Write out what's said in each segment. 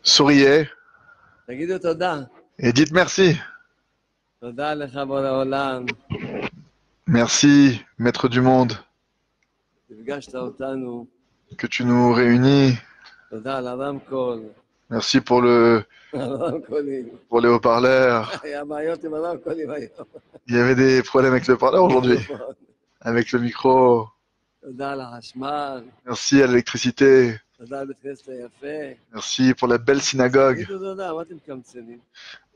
Souriez תגידו תודה. et dites merci. תודה לך בורא עולם. Merci, Maître du monde, נפגשת אותנו. que tu nous réunis. תודה על הרמקול. Merci הרמקולים. pour les haut-parleurs. היה בעיות עם הרמקולים היום. Il y avait des problèmes avec le parleur aujourd'hui, avec le micro. תודה על החשמל. Merci à l'électricité. תודה על בית כנסת היפה. Merci pour la belle synagogue. תגידו תודה, מה אתם קמצנים?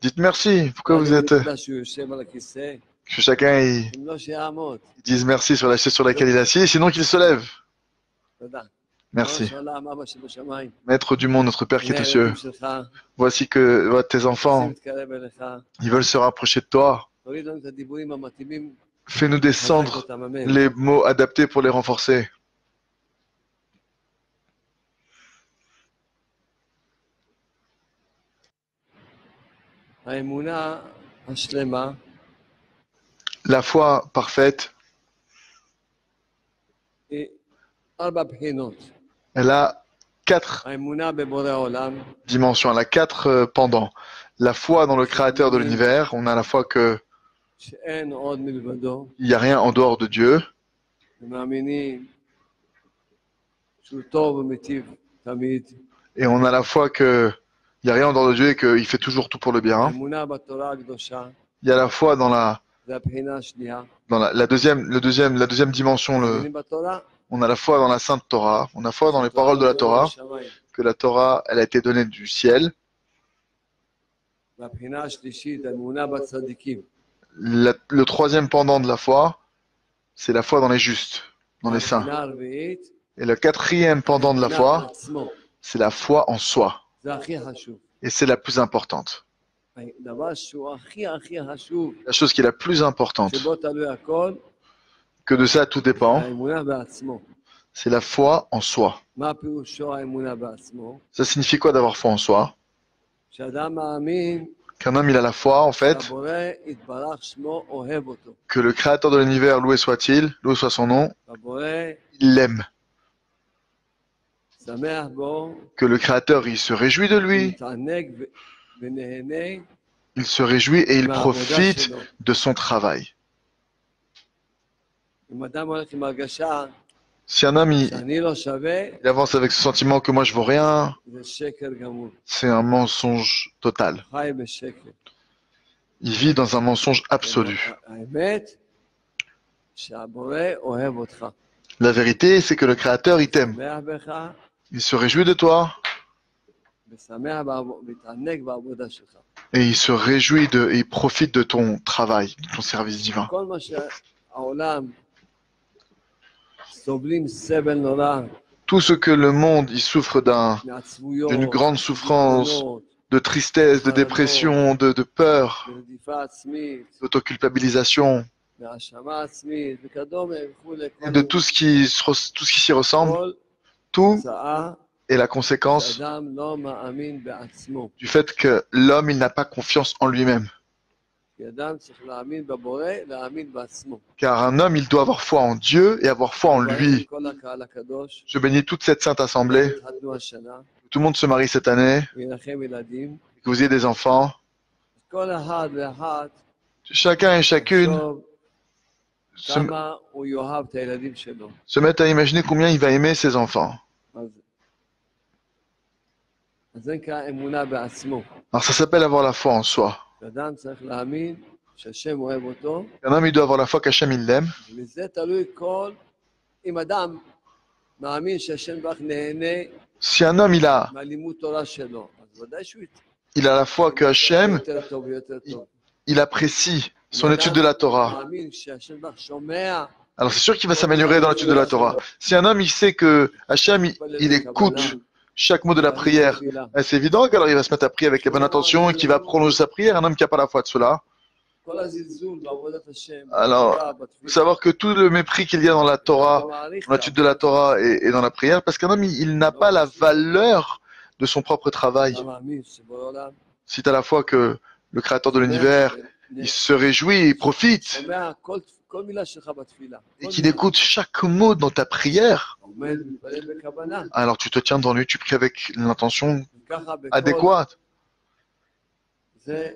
Dites merci. Pourquoi vous êtes... תודה שהוא יושב על הכיסא. Que chacun אם לא שיעמוד. dise merci sur la chaise sur laquelle il est assis, sinon qu'il se lève. תודה. Merci. בורא עולם, אבא שבשמיים. Maître du monde, notre Père qui est aux cieux. הילדים שלך, Voici que tes רוצים enfants, להתקרב אליך. ils veulent se rapprocher de toi. תוריד לנו את הדיבורים המתאימים. Fais-nous מחזק descendre אותם, אמן. les mots adaptés pour les renforcer. האמונה השלמה La foi parfaite, היא 4 בחינות. elle a 4 האמונה בבורא עולם, dimensions, elle a 4 pendants. La foi dans le Créateur de l'univers, on a la foi que שאין עוד מלבדו, il n'y a rien en dehors de Dieu. ומאמינים שהוא טוב ומיטיב תמיד. Et on a la foi que il n'y a rien en dehors de Dieu et qu'il fait toujours tout pour le bien. האמונה בתורה הקדושה, Il y a la foi dans זה הבחינה השנייה. la deuxième dimension. מאמינים בתורה, On a la foi dans la Sainte Torah. On a la foi dans les paroles de la Torah, בשמיים. que la Torah, elle a été donnée du ciel. והבחינה השלישית, האמונה בצדיקים. Le troisième pendant de la foi, c'est la foi dans les justes, dans les saints. הבחינה הרביעית, Et le quatrième pendant de la האמונה foi, בעצמו. c'est la foi en soi. זה הכי חשוב. Et c'est la plus importante. הדבר שהוא הכי הכי חשוב, La chose qui est la plus importante, שבו תלוי הכל, que de ça tout dépend, האמונה בעצמו. c'est la foi en soi. מה פירושו האמונה בעצמו? Ça signifie quoi d'avoir foi en soi? שאדם מאמין Qu'un homme, il a la foi, en fait, שהבורא יתברך שמו אוהב אותו. que le Créateur de l'univers, loué soit-il, loué soit son nom, הבורא il l'aime. שמח בו, Que le Créateur, il se réjouit de lui, מתענג ונהנה il se réjouit et il מהעבודה profite שלו. de son travail. אם אדם הולך עם הרגשה Si un homme, שאני לא שווה, il avance avec ce sentiment que moi je vaux rien, זה שקר גמור. c'est un mensonge total. חי בשקר. Il vit dans un mensonge absolu. האמת, שהבורא אוהב אותך. La vérité, c'est que le Créateur, il t'aime. שמח בך, Il se réjouit de toi מתענג בעבודה שלך. et il se réjouit et il profite de ton travail, de ton service divin. כל מה שהעולם סובלים סבל נורא, Tout ce que le monde, il souffre מעצבויות, d'une grande souffrance, דיכאונות, de tristesse, de dépression, de peur, מרדיפה עצמית, d'autoculpabilisation, מהאשמה עצמית וכדומה וכולי, et de tout ce qui s'y ressemble, כל tout תוצאה est la conséquence שאדם לא מאמין בעצמו. du fait que l'homme, il n'a pas confiance en lui-même. כי אדם צריך להאמין בבורא, להאמין בעצמו. Car un homme, il doit avoir foi en Dieu et avoir foi en lui. כל הקהל הקדוש, Je bénis toute cette sainte assemblée, התחתנו השנה, que tout le monde se marie cette année, ויהיה לכם ילדים, que vous ayez des enfants. כל אחד ואחת Chacun et chacune יחשוב se, כמה הוא יאהב את הילדים שלו. se mettent à imaginer combien il va aimer ses enfants. אז זה נקרא אמונה בעצמו. Alors ça s'appelle avoir la foi en soi. אדם צריך להאמין שהשם אוהב אותו, Un homme, il doit avoir la foi qu'Hachem, il l'aime. ומזה תלוי כל... אם אדם מאמין שהשם ברך נהנה Si un homme, מהלימוד תורה שלו, אז ודאי שהוא il a la foi que Hachem, יותר טוב ויותר טוב. il apprécie son étude de la Torah. מאמין שהשם ברך שומע, Alors c'est sûr qu'il va s'améliorer dans l'étude de la Torah. Si un homme, il sait que Hachem, il écoute chaque mot de la prière, c'est évident qu'alors il va se mettre à prier avec les bonnes intentions et qu'il va prolonger sa prière. Un homme qui n'a pas la foi de cela. כל הזלזול בעבודת השם, Alors, il faut savoir que tout le mépris qu'il y a dans la Torah, dans l'étude de la Torah et dans la prière, parce qu'un homme, il n'a pas la valeur de son propre travail. אתה מאמין שבורא עולם Si tu as la foi que le Créateur de l'univers, il se réjouit, il profite, שומע כל מילה שלך בתפילה. et qu'il écoute chaque mot dans ta prière, עומד ומתפלל בכוונה. alors tu te tiens devant lui, tu pries avec l'intention ככה בכל, adéquate. זה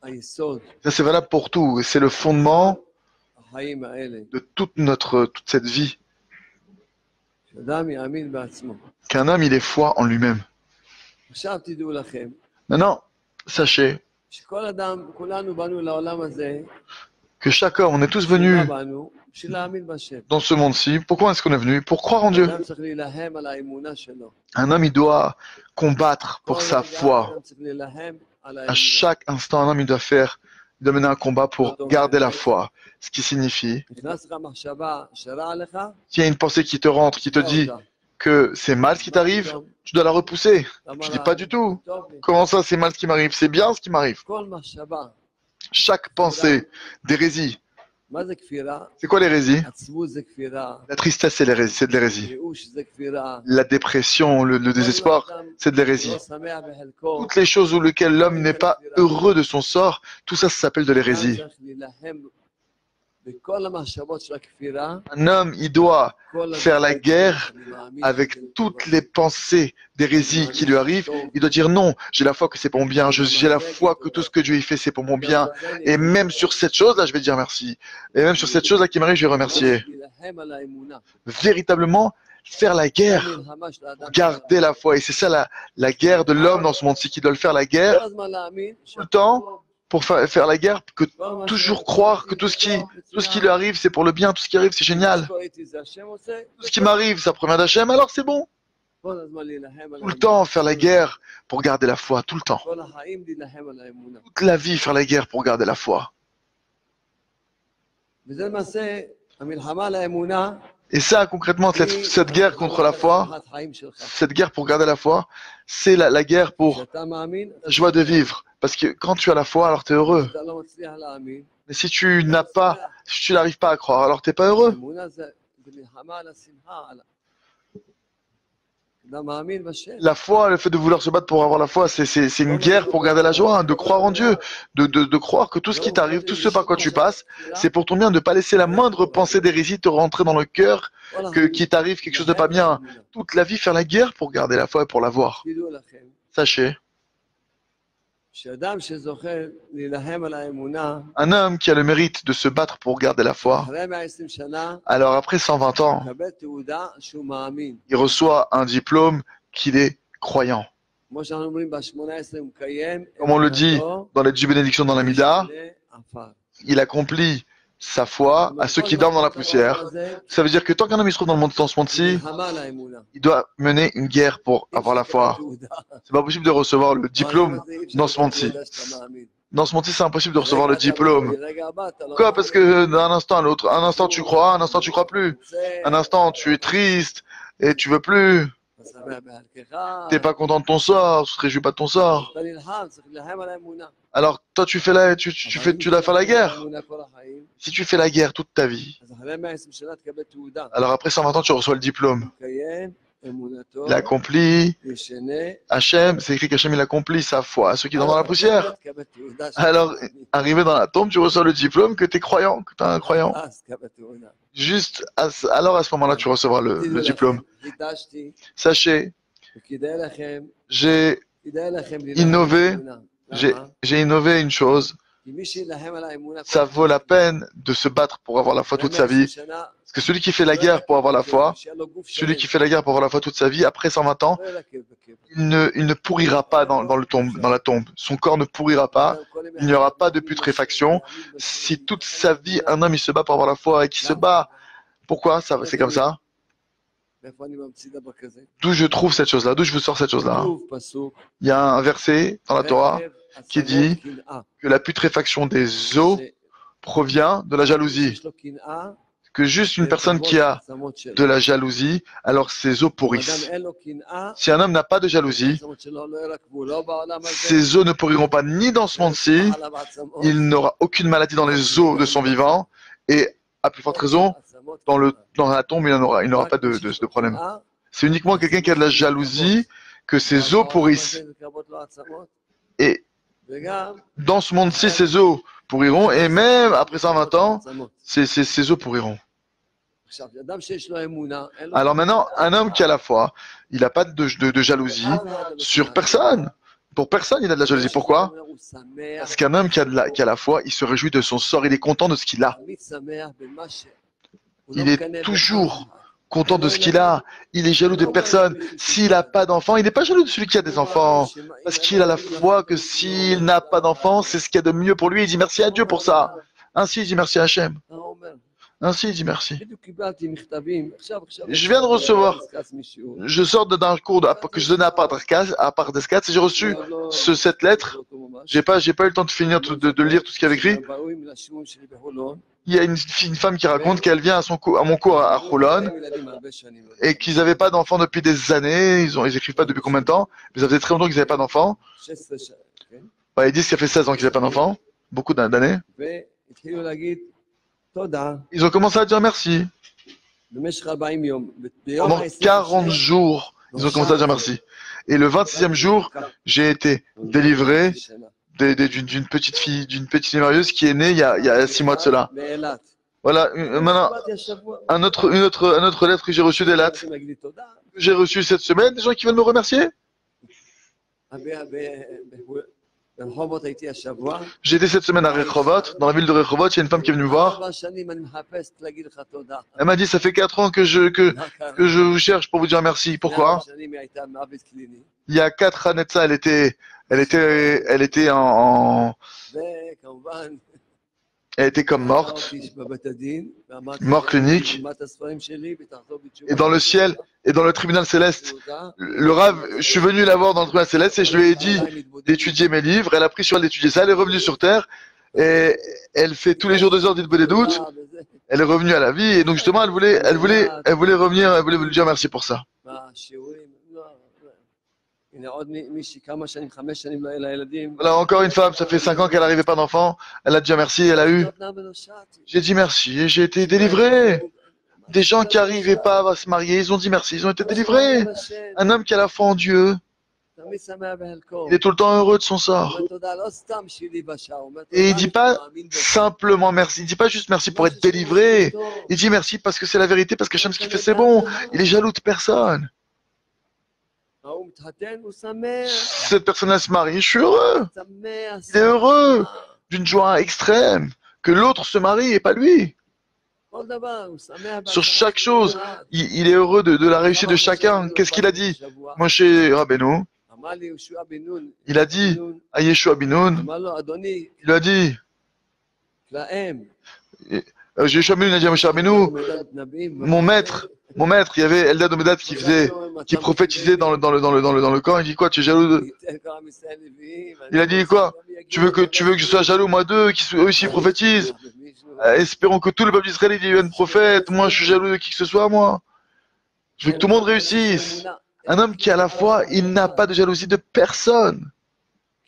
היסוד, Ça, c'est valable pour tout. Et c'est le fondement החיים האלה. de toute cette vie. שאדם יאמין בעצמו. Qu'un homme, il ait foi en lui-même. עכשיו תדעו לכם, Maintenant, sachez שכל אדם, כולנו באנו לעולם הזה, que chaque homme, on est tous בשביל מה venus באנו? בשביל להאמין בשם. dans ce monde-ci. Pourquoi est-ce qu'on est venu? Pour croire en Dieu. אדם צריך להילחם על האמונה שלו. Un homme, il doit combattre כל pour sa רגע foi. אדם צריך להילחם על À האמונה. chaque instant, un homme, il doit mener un combat pour garder la foi. Ce qui signifie, נכנס לך מחשבה שרע לך, s'il y a une pensée qui te rentre, qui te dit אותה. que c'est mal ce qui t'arrive, tu dois la repousser. למה Tu dis רע? pas du tout. טוב לי. Comment ça, c'est mal ce qui m'arrive? C'est bien ce qui m'arrive. כל מחשבה. Chaque pensée d'hérésie. מה זה כפירה? C'est quoi l'hérésie? עצבות זה כפירה. La tristesse, c'est l'hérésie. C'est de l'hérésie. ייאוש זה כפירה. La dépression, le désespoir, c'est de l'hérésie. לא שמח בחלקו. Toutes les choses où lesquelles l'homme n'est pas heureux de son sort, tout ça, ça s'appelle de l'hérésie. אדם צריך להילחם בכל המחשבות של הכפירה. Un homme, il doit כל faire la הדברים guerre שאני מאמין avec שזה toutes טוב. les pensées d'hérésie qui lui arrivent. Il doit dire non, j'ai la foi que c'est pour mon bien, j'ai la foi que tout ce que Dieu y fait, c'est pour mon bien. Et même sur cette chose-là, je vais dire merci. Et même sur cette chose-là qui m'arrive, je vais remercier. להילחם על האמונה. Véritablement, faire la guerre, המלחמה של האדם. garder la foi. Et c'est ça la guerre de l'homme dans ce monde-ci, qui doit le faire la כל guerre הזמן להאמין tout le temps pour faire la guerre, que toujours croire que tout ce qui lui arrive, c'est pour le bien, tout ce qui arrive, c'est génial. שקורה זה השם עושה. Tout ce qui m'arrive, ça provient d'Hachem, alors c'est bon. כל הזמן להילחם על Tout le האמונה. temps, faire la guerre pour garder la foi, tout le temps. כל החיים להילחם על האמונה. Toute la vie, faire la guerre pour garder la foi. וזה למעשה המלחמה על האמונה. Et ça, concrètement, cette guerre contre la foi, הצלחת חיים שלך. cette guerre pour garder la foi, c'est la guerre pour כשאתה מאמין, la joie de vivre. Parce que quand tu as la foi, alors tu es heureux. אתה לא מצליח להאמין. Mais si tu n'arrives pas à croire, alors tu n'es pas heureux. האמונה זה מלחמה על השמחה. אדם מאמין בשם. La foi, le fait de vouloir se battre pour avoir la foi, c'est une guerre pour garder la joie, hein, de croire en Dieu, de croire que tout ce qui t'arrive, tout ce par quoi tu passes, c'est pour ton bien, de ne pas laisser la moindre pensée d'hérésie te rentrer dans le cœur, qu'il t'arrive quelque chose de pas bien. Toute la vie, faire la guerre pour garder la foi et pour l'avoir. תדעו לכם, Sachez, שאדם שזוכה להילחם על האמונה, un homme qui a le mérite de se battre pour garder la foi, אחרי 120 שנה, alors après 120 ans, מקבל תעודה שהוא מאמין. il reçoit un diplôme qu'il est croyant. כמו שאנחנו אומרים, ב-18 הוא מקיים, Comme on le dit dans les 10 bénédictions dans la Mida, עפר. il accomplit sa foi à ceux qui dorment dans la poussière. Ça veut dire que tant qu'un homme il se trouve dans ce monde-ci, מלחמה על האמונה. il doit mener une guerre pour avoir la foi. C'est pas possible de recevoir le diplôme dans ce monde-ci. Dans ce monde-ci, c'est impossible de recevoir le diplôme. Quoi? Parce que d'un instant à l'autre, un instant tu crois, un instant tu crois plus. Un instant tu es triste et tu veux plus. T'es pas content de ton sort, tu te réjouis pas de ton sort. אתה נלחם, צריך להילחם על האמונה. Alors toi tu dois faire la guerre. האמונה כל החיים, Si tu fais la guerre toute ta vie, אז אחרי 120 שנה תקבל תעודה. alors après 120 ans tu reçois le diplôme. מקיים אמונתו, Il accomplit. ישנה, Hachem, c'est écrit qu'Hachem il accomplit sa foi à ceux qui dorment dans la poussière. תקבל תעודה. Alors, arrivé dans la tombe, tu reçois le diplôme que tu es croyant, que tu es un croyant. אז תקבל תעודה. Juste, alors à ce moment-là, tu recevras le diplôme. חידשתי, Sachez, וכדאי לכם, j'ai כדאי לכם innové, להילחם על האמונה. j'ai innové une chose. כי מי שילחם על האמונה, Ça vaut la peine de se battre pour avoir la foi toute sa vie. שנה, Parce que celui qui fait la guerre pour avoir la foi, שיהיה לו גוף celui שלם, qui fait la guerre pour avoir la foi toute sa vie, après 120 ans, לא ילקב בקבר. il ne pourrira pas dans la tombe. Son corps ne pourrira pas. Il n'y aura pas de putréfaction. Si toute sa vie, un homme, il se bat pour avoir la foi et qu'il se bat, pourquoi ça, c'est comme ça? מאיפה אני ממציא דבר כזה? D'où je trouve cette chose-là? D'où je vous sors cette chose-là? כתוב פסוק, Il y a un verset dans la Torah qui dit קנאה. que la putréfaction des eaux provient de la jalousie. יש לו קנאה, Que juste une personne qui a העצמות שלו. de la jalousie, alors ses eaux אדם pourrissent. אין לו קנאה, Si un homme n'a pas de jalousie, העצמות שלו לא ירקבו, לא בעולם הזה, ses eaux ne pourriront pas ni dans ce monde-ci, עליו העצמות, il n'aura aucune maladie dans les eaux de son vivant, et à plus forte raison, העצמות dans la tombe, il n'aura pas de problème. קנאה, C'est uniquement quelqu'un qui a de la jalousie que ses eaux pourrissent. בעולם הזה מתקרבות לו העצמות, Et וגם dans ce monde-ci, ses eaux pourriront, et même après 120 ans, העצמות. ses eaux pourriront. עכשיו, אדם שיש לו אמונה, אין לו... Alors maintenant, un homme qui a la foi, il n'a pas de jalousie sur personne. Pour personne, il a de la jalousie. Pourquoi? הוא שמח, Parce qu'un homme qui a la foi, il se réjouit de son sort, il est content de ce qu'il a. תמיד שמח במה ש... הוא Il לא est מקנא toujours באף אחד. content de ce qu'il a. Il est jaloux de personne. S'il n'a pas d'enfant, il n'est pas jaloux de celui qui a des enfants. Parce qu'il a la foi que s'il n'a pas d'enfant, c'est ce qu'il y a de mieux pour lui. Il dit merci à Dieu pour ça. Ainsi, il dit merci à Hachem. הוא אומר, Ainsi, il dit merci. בדיוק קיבלתי מכתבים, עכשיו, Je viens de recevoir, נזכס miשיעור. je sors d'un cours que je donnais à part d'Escat, et j'ai reçu cette lettre. J'ai pas eu le temps de finir de lire tout ce qu'il y avait écrit. באים לשיעורים שלי בחולון, Il y a une femme qui raconte qu'elle vient à mon cours à Choulon ילדים הרבה שנים. et qu'ils n'avaient pas d'enfants depuis des années. Ils écrivent pas depuis combien de temps, mais ça faisait très longtemps qu'ils n'avaient pas d'enfants. 16 שנה, כן? Ils disent que ça fait 16 ans qu'ils n'avaient pas d'enfants, beaucoup d'années. והתחילו להגיד תודה Ils ont commencé à dire merci. במשך 40 יום. ביום Pendant 40 jours, ils ont commencé à dire merci. Et le 26e jour, j'ai été délivré d'une petite fille, d'une petite merveilleuse qui est née il y a 6 mois de cela. באילת. Voilà, maintenant, באתי השבוע, un autre lettre que j'ai reçue d'Elat, רוצים להגיד לי תודה. que j'ai reçue cette semaine, des gens qui veulent me remercier. ברחובות הייתי השבוע. J'ai été cette semaine à Rehovot, dans la ville de Rehovot, il y a une femme qui est venue me voir. 4 שנים אני מחפש להגיד לך תודה. Elle m'a dit, ça fait 4 ans que je vous cherche pour vous dire merci. Pourquoi? 4 שנים היא הייתה מוות קליני. Il y a 4 années de ça, elle était וכמובן, elle était comme morte, אותי בבית הדין, ואמרתי, mort clinique. תלמד את הספרים שלי ותחזור בתשובה. Et dans le ciel, et dans le tribunal céleste, תודה. le Rav, je suis venu la voir dans le tribunal céleste et je lui ai dit d'étudier mes livres. Elle a pris sur elle d'étudier ça. Elle est revenue sur terre et elle fait tous les jours 2 heures d'Idbo des doutes. Elle est revenue à la vie et donc justement elle voulait revenir, elle voulait lui dire merci pour ça. מהשיעורים, לא, הנה עוד מישהי, כמה שנים, 5 שנים לא היה לה ילדים. Voilà, encore une femme, ça fait 5 ans qu'elle n'arrivait pas d'enfant. Elle a dit merci, elle a eu. נתנה ונושעתי. J'ai dit merci et j'ai été délivré. Des gens qui n'arrivaient pas à se marier, ils ont dit merci, ils ont été délivrés. Un homme qui a la foi en Dieu, תמיד שמח בחלקו. il est tout le temps heureux de son sort. אומר תודה, לא סתם שלי בשעה, הוא אומר Et il תודה, dit אני pas מאמין בך. simplement merci, il dit pas juste merci pour être délivré. Il dit merci parce que c'est la vérité, parce qu'Hachem ce qu'il fait c'est bon. Il est jaloux de personne. ההוא מתחתן, הוא שמח. Cette personne-là se marie, je suis heureux. שמח, Il est heureux d'une joie extrême que l'autre se marie et pas lui. כל דבר, הוא שמח. Sur chaque chose, il est heureux de la réussite de chacun. Qu'est-ce qu'il a dit? Moshe Rabbeinu, אמר לי יהושע בן נון, il a dit à Yeshua Binoun, אמר לו, אדוני, il a dit, לאם, Yeshua Binoun a dit à Moshe Rabbeinu, מדד נביאים, mon maître, il y avait Eldad Omedat qui prophétisait dans le camp. Il dit quoi? Tu es jaloux de... ייתן כל עם ישראל נביאים, Il a dit quoi? Tu veux que je sois jaloux, moi d'eux, eux aussi prophétisent? Espérons que tout le peuple d'Israël devienne prophète. Moi, je suis jaloux de qui que ce soit, moi. Je veux que tout le monde réussisse. Un homme qui a la foi, il n'a pas de jalousie de personne.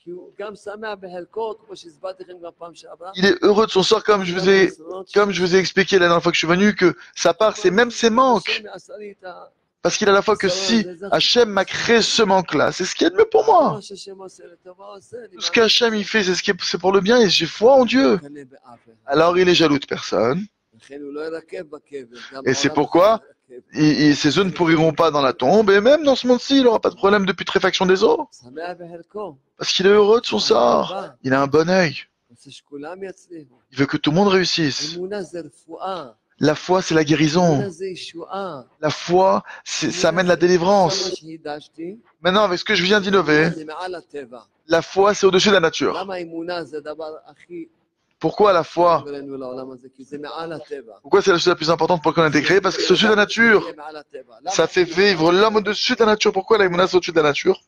כי הוא גם שמח בחלקו, כמו שהסברתי לכם גם פעם שעברה. Il est heureux de son sort, comme je vous ai expliqué la dernière fois que je suis venu, que sa part, c'est même ses manques. השם עשה לי את ה- Parce qu'il a la foi que si Hachem m'a créé ce manque-là, c'est ce qu'il y a de mieux pour moi. מה שהשם עושה לטובה, עושה לי. Tout ce qu'Hachem il fait, c'est pour le bien et j'ai foi en Dieu. קנה באף אחד. Alors il est jaloux de personne. לכן הוא לא ירכב בקבר. גם Et c'est בעולם pourquoi לא ירכב. ces œufs ne pourriront pas dans la tombe et même dans ce monde-ci, il n'aura pas de problème de putréfaction des eaux. שמח בחלקו. Parce qu'il est heureux de son sort. Il a un bon œil. רוצה שכולם יצליחו. Il veut que tout le monde réussisse. אמונה זה רפואה. La foi, c'est la guérison. אמונה זה ישועה. La foi, ça amène la עכשיו מה délivrance. שהדשתי, Maintenant, avec ce que je viens d'innover, זה מעל הטבע. la foi, c'est au-dessus de la nature. למה האמונה זה הדבר הכי Pourquoi la foi? טוב לנו לעולם הזה? כי זה מעל הטבע. Pourquoi c'est la chose la plus importante pour qu'on a été créé? Parce que c'est au-dessus de la nature. זה מעל הטבע. למה? Ça fait vivre l'homme au-dessus de la nature. Pourquoi la Emouna, c'est au-dessus de la nature?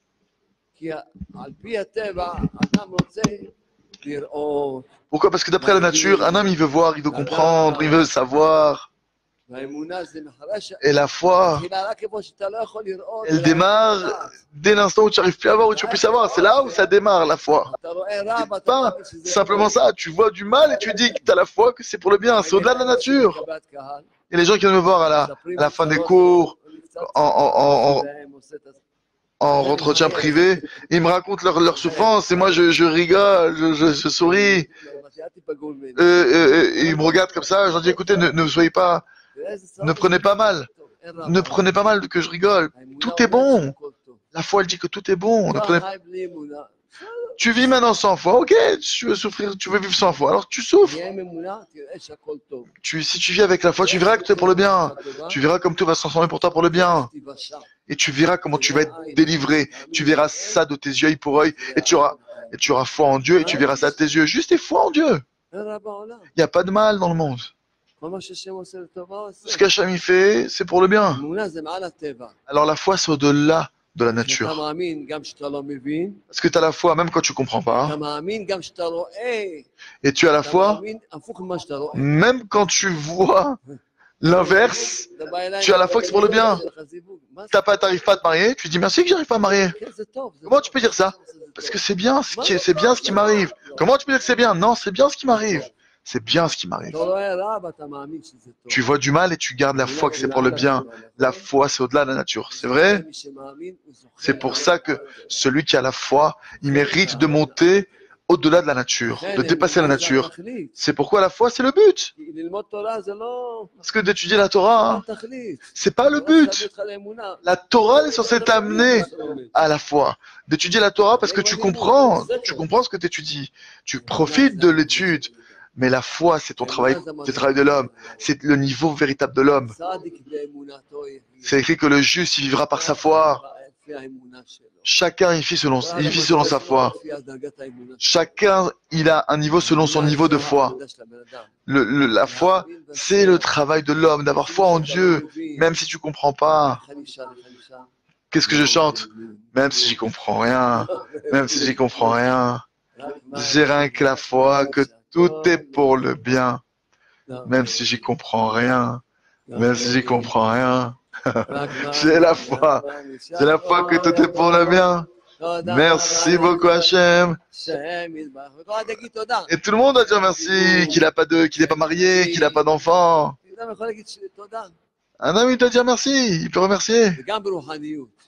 כי על פי הטבע, אדם רוצה לראות. Pourquoi? Parce que d'après la nature, un homme, il veut voir, il veut comprendre, il veut savoir. והאמונה זה מאחורי ש... Et la foi, מתחילה רק איפה שאתה לא יכול לראות. elle démarre dès l'instant où tu n'arrives plus à voir, où tu ne peux plus savoir. C'est là où ça démarre, la foi. אתה רואה רע, ואתה Pas מאמין שזה... simplement ça. Tu vois du mal et tu dis que tu as la foi, que c'est pour le bien. C'est au-delà de la nature. קבלת קהל, Et les gens qui viennent me voir à la fin des cours, en entretien privé, ils me racontent leur souffrance et moi je rigole, je souris. Ils me regardent comme ça, je leur dis écoutez, ne soyez pas Ne prenez pas mal. Ne prenez pas mal que je rigole. Tout est bon. La foi, elle dit que tout est bon. Ne prenez... Tu vis maintenant 100 fois. Ok, tu veux souffrir, tu veux vivre 100 fois. Alors tu souffres. Si tu vis avec la foi, tu verras que tout est pour le bien. Tu verras comme tout va se transformer pour toi pour le bien. Et tu verras comment tu vas être délivré. Tu verras ça de tes yeux, œil pour œil. Et tu auras foi en Dieu et tu verras ça de tes yeux. Juste et foi en Dieu. Il n'y a pas de mal dans le monde. Ce qu'Hachem il fait, c'est pour le bien. Alors la foi, c'est au-delà de la nature. Parce que tu as la foi même quand tu ne comprends pas. Et tu as la foi même quand tu vois l'inverse. Tu as la foi que c'est pour le bien. Tu n'arrives pas à te marier, tu dis merci que j'arrive pas à me marier. Comment tu peux dire ça? Parce que c'est bien ce qui m'arrive. Comment tu peux dire que c'est bien? Non, c'est bien ce qui m'arrive. C'est bien ce qui m'arrive. Tu vois du mal et tu gardes la foi que c'est pour le bien. La foi, c'est au-delà de la nature. C'est vrai? C'est pour ça que celui qui a la foi, il mérite de monter au-delà de la nature, de dépasser la nature. C'est pourquoi la foi, c'est le but. Parce que d'étudier la Torah, c'est pas le but. La Torah est censée t'amener à la foi. D'étudier la Torah parce que tu comprends ce que tu étudies. Tu profites de l'étude. Mais la foi, c'est ton travail, c'est le travail de l'homme. C'est le niveau véritable de l'homme. C'est écrit que le juste, il vivra par sa foi. Chacun, il vit selon sa foi. Chacun, il a un niveau selon son niveau de foi. La foi, c'est le travail de l'homme, d'avoir foi en Dieu, même si tu comprends pas. Qu'est-ce que je chante? Même si j'y comprends rien, même si j'y comprends rien. J'ai rien que la foi, que tout est pour le bien, même si j'y comprends rien, même si j'y comprends rien. J'ai la foi que tout est pour le bien. Merci beaucoup Hachem. Et tout le monde va dire merci, qu'il n'est pas marié, qu'il n'a pas d'enfant. Un homme, il doit dire merci, il peut remercier.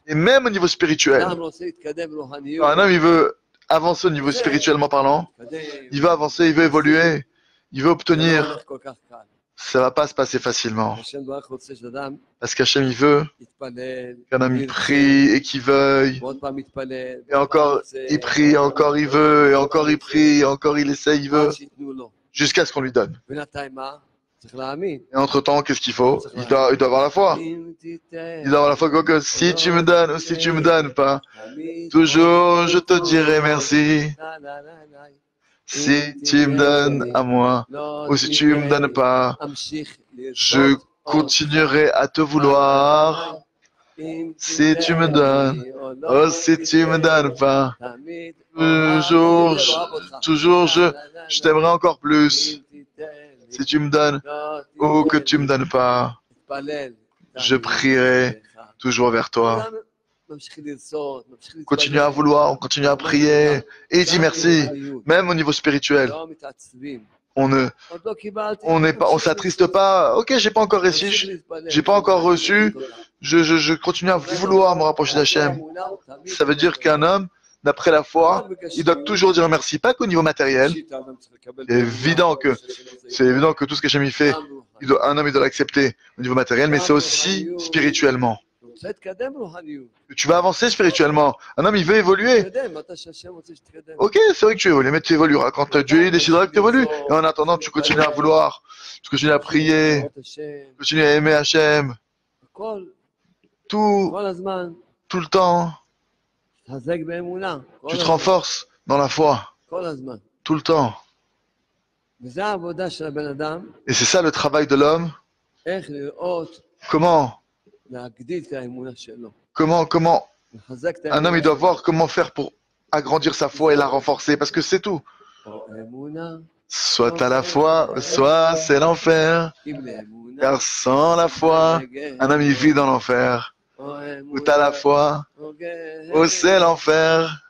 Et même au niveau spirituel. Un homme, il veut avancer au niveau spirituellement parlant. Il veut avancer, il veut évoluer, il veut obtenir. Ça ne va pas se passer facilement. Parce qu'Hachem, il veut qu'un homme il prie et qu'il veuille. Et encore, il prie, encore il veut, et encore il prie, et encore il essaie, il veut. Jusqu'à ce qu'on lui donne. Et entre-temps, qu'est-ce qu'il faut? Il doit avoir la foi. Il doit avoir la foi que si tu me donnes ou si tu me donnes pas, toujours je te dirai merci. Si tu me donnes à moi ou si tu me donnes pas, je continuerai à te vouloir. Si tu me donnes ou si tu me donnes pas, toujours je t'aimerai encore plus. Si tu me donnes ou que tu me donnes pas, je prierai toujours vers toi. Continue à vouloir, on continue à prier et dis merci, même au niveau spirituel. On s'attriste pas. Ok, j'ai pas encore reçu, je continue à vouloir me rapprocher d'Hachem. Ça veut dire qu'un homme, d'après la foi, il doit toujours dire merci, pas qu'au niveau matériel. C'est évident que tout ce qu'Hachem il fait, un homme il doit l'accepter au niveau matériel, mais c'est aussi spirituellement. Tu vas avancer spirituellement. Un homme il veut évoluer. Ok, c'est vrai que tu évolues, mais tu évolueras quand Dieu décidera que tu évolues. Et en attendant, tu continues à vouloir, tu continues à prier, tu continues à aimer Hachem. Tout le temps. Tu te renforces dans la foi. Tout le temps. Et c'est ça le travail de l'homme. Comment un homme il doit voir comment faire pour agrandir sa foi et la renforcer, parce que c'est tout. Soit t'as la foi, soit c'est l'enfer. Car sans la foi, un homme il vit dans l'enfer. Ou t'as la foi, ou c'est l'enfer.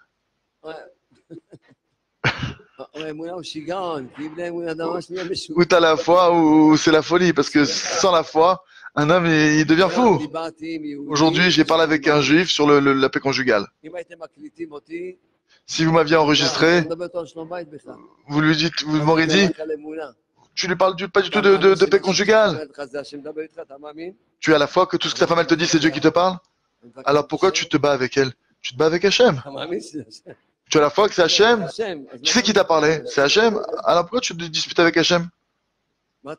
Ou t'as la foi, ou c'est la folie, parce que sans la foi, un homme il devient fou. Aujourd'hui, j'ai parlé avec un juif sur la paix conjugale. Si vous m'aviez enregistré, vous m'aurez dit, tu lui parles pas du tout de paix conjugale. Tu as la foi que tout ce que ta femme elle te dit, c'est Dieu qui te parle. Alors pourquoi tu te bats avec elle? Tu te bats avec Hachem. Tu as la foi que c'est Hachem. Qui c'est qui t'a parlé? C'est Hachem. Alors pourquoi tu te disputes avec Hachem? À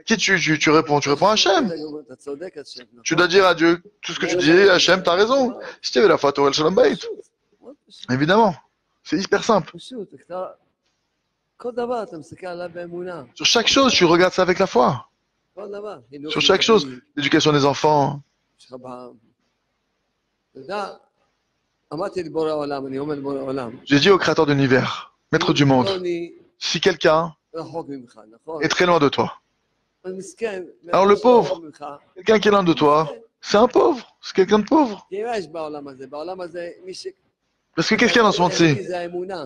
qui tu réponds? Tu réponds à Hachem. Tu dois dire à Dieu tout ce que tu dis. Hachem, t'as raison. Si tu avais la foi, tu aurais le Shalom Bayit. Évidemment. C'est hyper simple. Sur chaque chose, tu regardes ça avec la foi. Sur chaque chose. L'éducation des enfants. J'ai dit au Créateur de l'univers, Maître du monde, si quelqu'un est très loin de toi, alors le pauvre, quelqu'un qui est loin de toi, c'est un pauvre, c'est quelqu'un de pauvre. Parce que qu'est-ce qu'il y a dans ce monde-ci?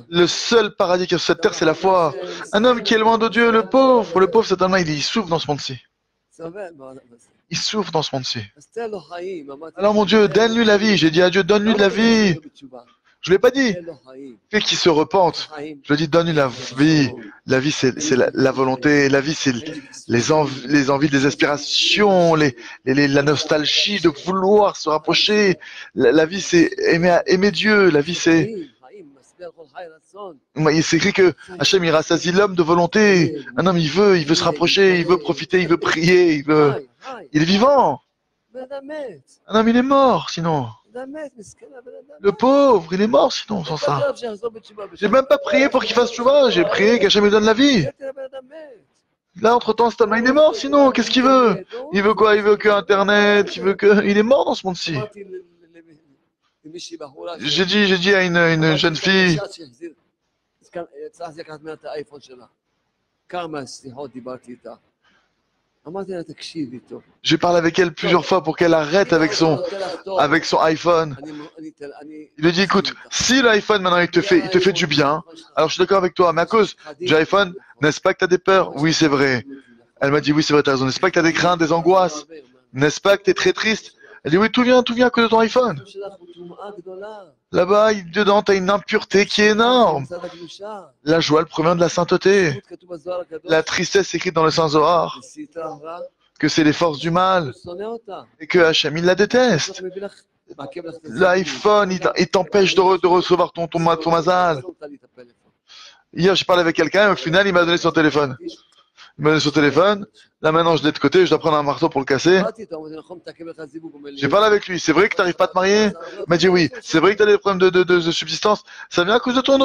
Le seul paradis qu'il y a sur cette terre, c'est la foi. Un homme qui est loin de Dieu, le pauvre, cet homme-là, il souffre dans ce monde-ci. Il souffre dans ce monde-ci. Alors mon Dieu, donne-lui la vie. J'ai dit à Dieu, donne-lui de la vie. Je ne l'ai pas dit. Fais qu'il se repente. Je lui ai dit, donne-lui la vie. La vie, c'est la volonté. La vie, c'est les envies, les aspirations, la nostalgie de vouloir se rapprocher. La vie, c'est aimer Dieu. La vie, c'est... Il s'est écrit que Hachem, il rassasie l'homme de volonté. Un homme, il veut se rapprocher, il veut profiter, il veut prier, il est vivant. Un homme, il est mort, sinon. Le pauvre, il est mort, sinon, sans ça. J'ai même pas prié pour qu'il fasse tchouva, j'ai prié qu'Hachem lui donne la vie. Là, entre-temps, cet homme-là, il est mort, sinon, qu'est-ce qu'il veut? Il veut quoi? Il veut que Internet, il est mort dans ce monde-ci. J'ai dit à une jeune fille, j'ai parlé avec elle plusieurs fois pour qu'elle arrête avec son iPhone. Il lui dit, écoute, si l'iPhone maintenant il te fait du bien, alors je suis d'accord avec toi, mais à cause du iPhone, n'est-ce pas que tu as des peurs? Oui, c'est vrai. Elle m'a dit, oui, c'est vrai, tu as raison. N'est-ce pas que tu as des craintes, des angoisses? N'est-ce pas que tu es très triste? Elle dit, oui, tout vient à cause de ton iPhone. Là-bas, dedans, tu as une impureté qui est énorme. La joie, elle provient de la sainteté. La tristesse écrite dans le Saint Zohar, que c'est les forces du mal, et que Hachem, il la déteste. L'iPhone, il t'empêche de recevoir ton mazal. Hier, j'ai parlé avec quelqu'un, et au final, il m'a donné son téléphone. Il m'a donné son téléphone. Là, maintenant, je l'ai de côté, je dois prendre un marteau pour le casser. J'ai parlé avec lui. C'est vrai que tu n'arrives pas à te marier? Il m'a dit oui. C'est vrai que tu as des problèmes de subsistance. Ça vient à cause de ton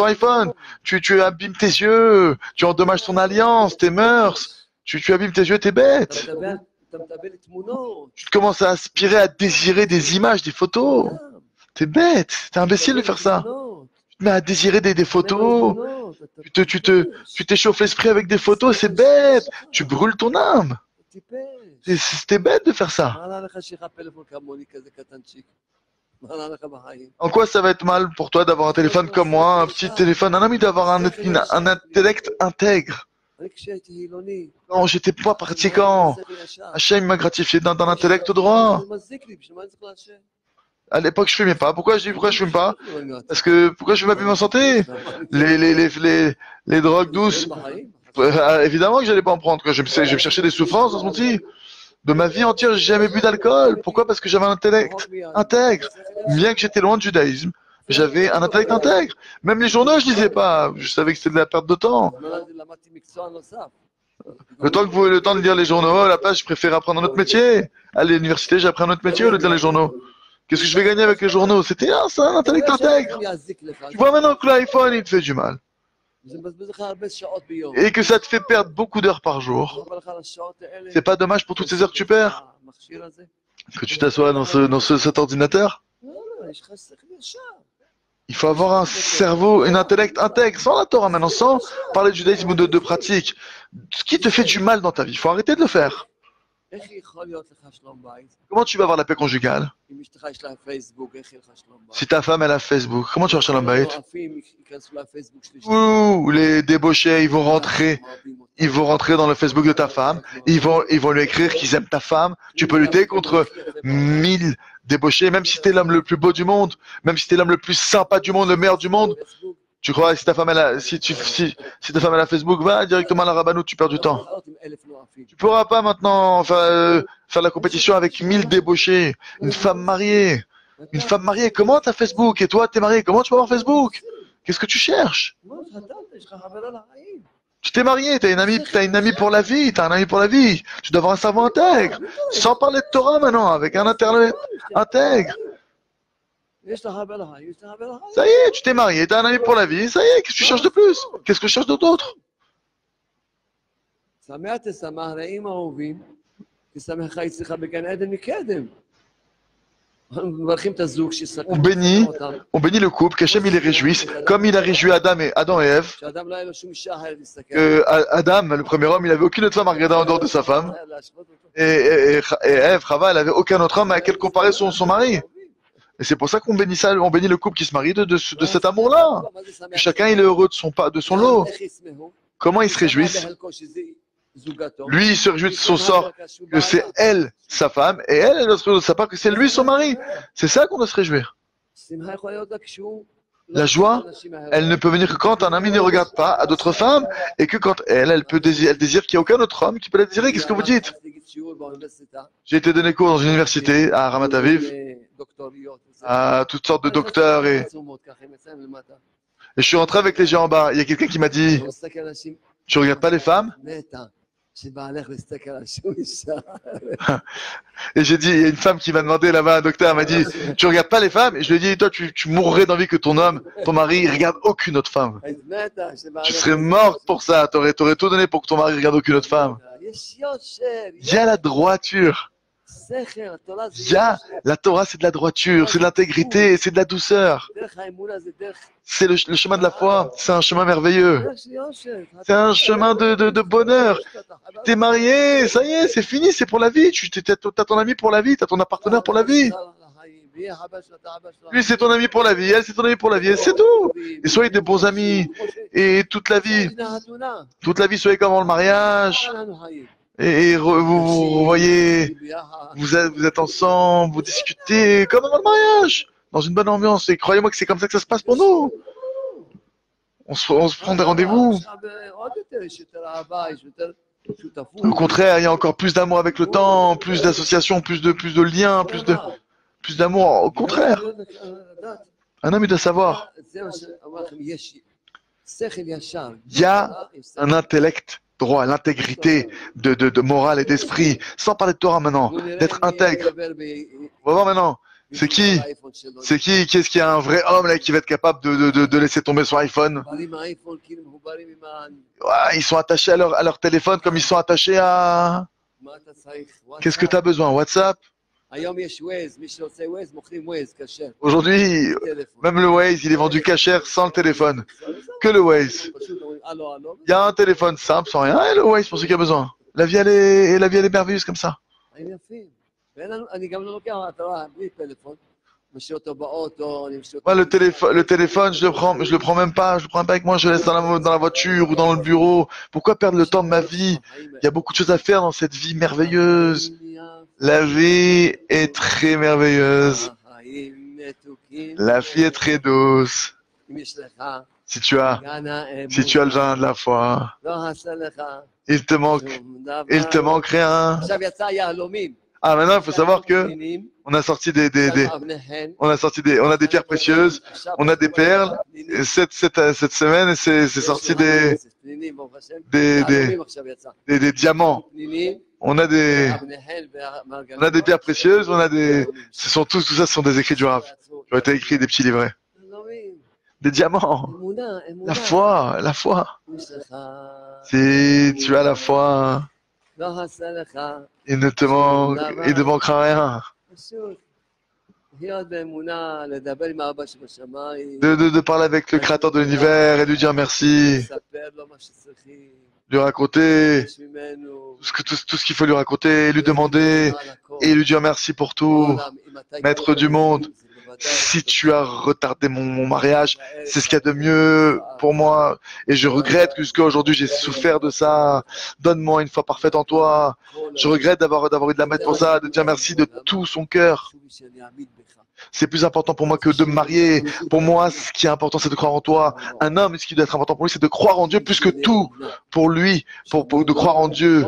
iPhone. Tu abîmes tes yeux. Tu endommages ton alliance, tes mœurs. Tu abîmes tes yeux, t'es bête. Tu commences à aspirer, à désirer des images, des photos. T'es bête. T'es imbécile de faire ça. Tu te mets à désirer des photos. Tu t'échauffes l'esprit avec des photos, c'est bête. Tu brûles ton âme. C'était bête de faire ça. En quoi ça va être mal pour toi d'avoir un téléphone comme moi, un petit téléphone? Un ami d'avoir un intellect intègre. Non, j'étais pas pratiquant. Hachem m'a gratifié d'un intellect droit. À l'époque, je fumais pas. Pourquoi je fume pas? Parce que pourquoi je veux m'abîmer ma santé? Les drogues douces. Évidemment que j'allais pas en prendre. Je vais chercher des souffrances dans ce monde-ci. De ma vie entière, j'ai jamais bu d'alcool. Pourquoi? Parce que j'avais un intellect intègre. Bien que j'étais loin du judaïsme, j'avais un intellect intègre. Même les journaux, je lisais pas. Je savais que c'était de la perte de temps. Le temps de lire les journaux, à la place, je préfère apprendre un autre métier. À l'université, j'ai appris un autre métier au lieu de lire les journaux. Qu'est-ce que je vais gagner avec les journaux? C'était un intellect intègre. Tu vois maintenant que l'iPhone, il te fait du mal. Et que ça te fait perdre beaucoup d'heures par jour. C'est pas dommage pour toutes ces heures que tu perds? Que tu t'assois dans cet ordinateur? Il faut avoir un cerveau, un intellect intègre, sans la Torah maintenant, sans parler de judaïsme ou de pratique. Ce qui te fait du mal dans ta vie, il faut arrêter de le faire. Comment tu vas avoir la paix conjugale? Si ta femme elle a Facebook, comment tu vas Shalom Bayit? Ouh, les débauchés, ils vont rentrer dans le Facebook de ta femme, ils vont lui écrire qu'ils aiment ta femme. Tu peux lutter contre 1000 débauchés, même si t'es l'homme le plus beau du monde, même si t'es l'homme le plus sympa du monde, le meilleur du monde. Tu crois que si ta femme si ta femme elle a Facebook, va directement à la Rabbanout, tu perds du temps. Tu pourras pas maintenant faire la compétition avec 1000 débauchés. Une femme mariée. Une femme mariée, comment t'as Facebook? Et toi, t'es marié, comment tu peux avoir Facebook? Qu'est-ce que tu cherches? Tu t'es marié, t'as une amie pour la vie, t'as un ami pour la vie. Tu dois avoir un cerveau intègre. Sans parler de Torah maintenant, avec un internet intègre. Ça y est, tu t'es marié, t'as un ami pour la vie, ça y est, qu'est-ce que tu cherches de plus? Qu'est-ce que tu cherches d'autre? On bénit le couple, qu'Hachem il les réjouisse, comme il a réjoui Adam et Ève, que Adam, le premier homme, il avait aucune autre femme à regarder en dehors de sa femme, et Ève, Chava, elle avait aucun autre homme à quel comparer son mari. Et c'est pour ça qu'on bénit ça, on bénit le couple qui se marie de cet amour-là. Que chacun il est heureux de son lot. Comment ils se réjouissent? Lui, il se réjouit de son sort, que c'est elle, sa femme, et elle doit se réjouir de sa part, que c'est lui, son mari. C'est ça qu'on doit se réjouir. La joie, elle ne peut venir que quand un ami ne regarde pas à d'autres femmes, et que quand elle désire qu'il n'y a aucun autre homme qui peut la désirer. Qu'est-ce que vous dites? J'ai été donné cours dans une université à Ramat Aviv, à toutes sortes de docteurs, et je suis rentré avec les gens en bas. Il y a quelqu'un qui m'a dit, tu regardes pas les femmes? Et j'ai dit, il y a une femme qui m'a demandé là-bas, un docteur m'a dit, tu regardes pas les femmes? Et je lui ai dit, toi, tu mourrais d'envie que ton homme, ton mari, il regarde aucune autre femme. Tu serais morte pour ça. T'aurais tout donné pour que ton mari regarde aucune autre femme. Il y a la droiture. La Torah, c'est de la droiture, c'est de l'intégrité, c'est de la douceur. C'est le chemin de la foi, c'est un chemin merveilleux. C'est un chemin de bonheur. T'es marié, ça y est, c'est fini, c'est pour la vie. T'as ton ami pour la vie, t'as ton partenaire pour la vie. Lui, c'est ton ami pour la vie, elle, c'est ton ami pour la vie, et c'est tout. Et soyez des bons amis, et toute la vie, soyez comme avant le mariage. Et vous voyez, vous êtes ensemble, vous discutez comme avant le mariage, dans une bonne ambiance. Et croyez-moi que c'est comme ça que ça se passe pour nous. On se prend des rendez-vous. Au contraire, il y a encore plus d'amour avec le temps, plus d'associations, plus de liens, plus d'amour. Au contraire, un homme il doit savoir. Il y a un intellect droit, l'intégrité de morale et d'esprit, sans parler de Torah maintenant, d'être intègre. On va voir maintenant. C'est qui? Qu'est-ce qui a un vrai homme là qui va être capable de laisser tomber son iPhone? Ouais, ils sont attachés à leur téléphone comme ils sont attachés à... Qu'est-ce que tu as besoin? WhatsApp? Aujourd'hui, même le Waze, il est vendu cachère sans le téléphone. Que le Waze. Il y a un téléphone simple, sans rien, et le Waze pour ceux qui ont besoin. La vie, elle est merveilleuse comme ça. Moi, le téléphone, je le prends même pas. Je le prends pas avec moi. Je le laisse dans la voiture ou dans le bureau. Pourquoi perdre le temps de ma vie? Il y a beaucoup de choses à faire dans cette vie merveilleuse. La vie est très merveilleuse. La vie est très douce. Si tu as le vin de la foi, il te manque rien. Ah, maintenant, il faut savoir que on a sorti on a des pierres précieuses, on a des perles. Et cette semaine, c'est sorti des diamants. On a des pierres précieuses, tout ça sont des écrits du Rav. Qui ont été écrits des petits livrets. Des diamants. La foi. Si tu as la foi, il ne te manquera rien. De parler avec le créateur de l'univers et lui dire merci. Lui raconter tout ce qu'il faut lui raconter, lui demander et lui dire merci pour tout. Maître du monde. si tu as retardé mon mariage, c'est ce qu'il y a de mieux pour moi. Et je regrette que jusqu'à aujourd'hui j'ai souffert de ça. Donne-moi une foi parfaite en toi. Je regrette d'avoir eu de la mettre pour ça, de dire merci de tout son cœur. C'est plus important pour moi que de me marier. Pour moi, ce qui est important, c'est de croire en toi. Un homme, ce qui doit être important pour lui, c'est de croire en Dieu plus que tout. Pour lui, de croire en Dieu.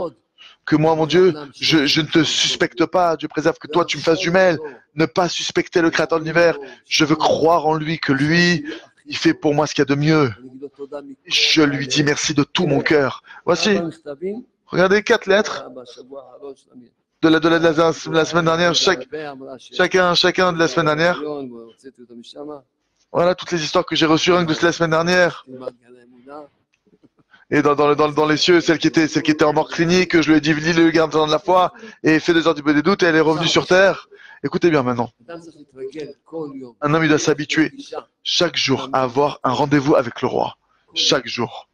Que moi, mon Dieu, je ne te suspecte pas. Dieu préserve que toi, tu me fasses du mal. Ne pas suspecter le Créateur de l'univers. Je veux croire en lui, que lui, il fait pour moi ce qu'il y a de mieux. Je lui dis merci de tout mon cœur. Voici, regardez 4 lettres de la semaine dernière. Chacun de la semaine dernière. Voilà toutes les histoires que j'ai reçues rien que de la semaine dernière. Et dans les cieux, celle qui était en mort clinique, je lui ai dit, lis le gardien de la foi, et fais 2 heures du peu des doutes, et elle est revenue sur terre. Écoutez bien maintenant. Un homme, il doit s'habituer chaque jour à avoir un rendez-vous avec le roi. Chaque jour.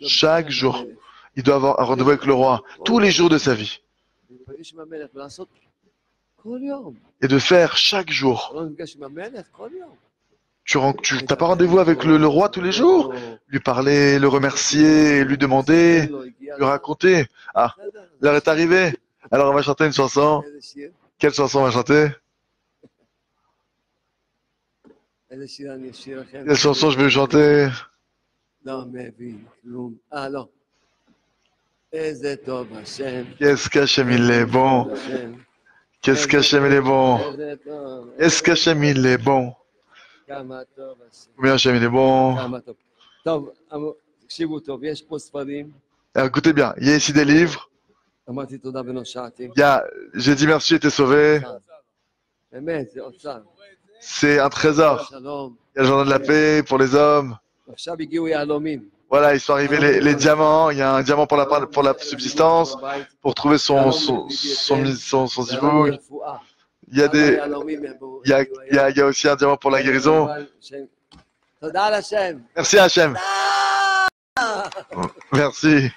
Chaque jour. Il doit avoir un rendez-vous avec le roi. Tous les jours de sa vie. Et de faire chaque jour. Tu n'as pas rendez-vous avec le roi tous les jours? Lui parler, le remercier, lui demander, lui raconter. Ah, l'heure est arrivée. Alors on va chanter une chanson. Quelle chanson on va chanter? Quelle chanson je veux chanter? Qu'est-ce qu'Hachem il est bon? Qu'est-ce qu'Hachem il est bon? Est-ce qu'Hachem il est bon? Combien Hachem il est bon? Écoutez bien, il y a ici des livres. J'ai dit merci, j'ai été sauvé. C'est un trésor. Il y a le journal de la paix pour les hommes. Voilà, ils sont arrivés les diamants. Il y a un diamant pour la subsistance, pour trouver son zivug. Il y a aussi un diamant pour la guérison. Merci Hachem. Merci.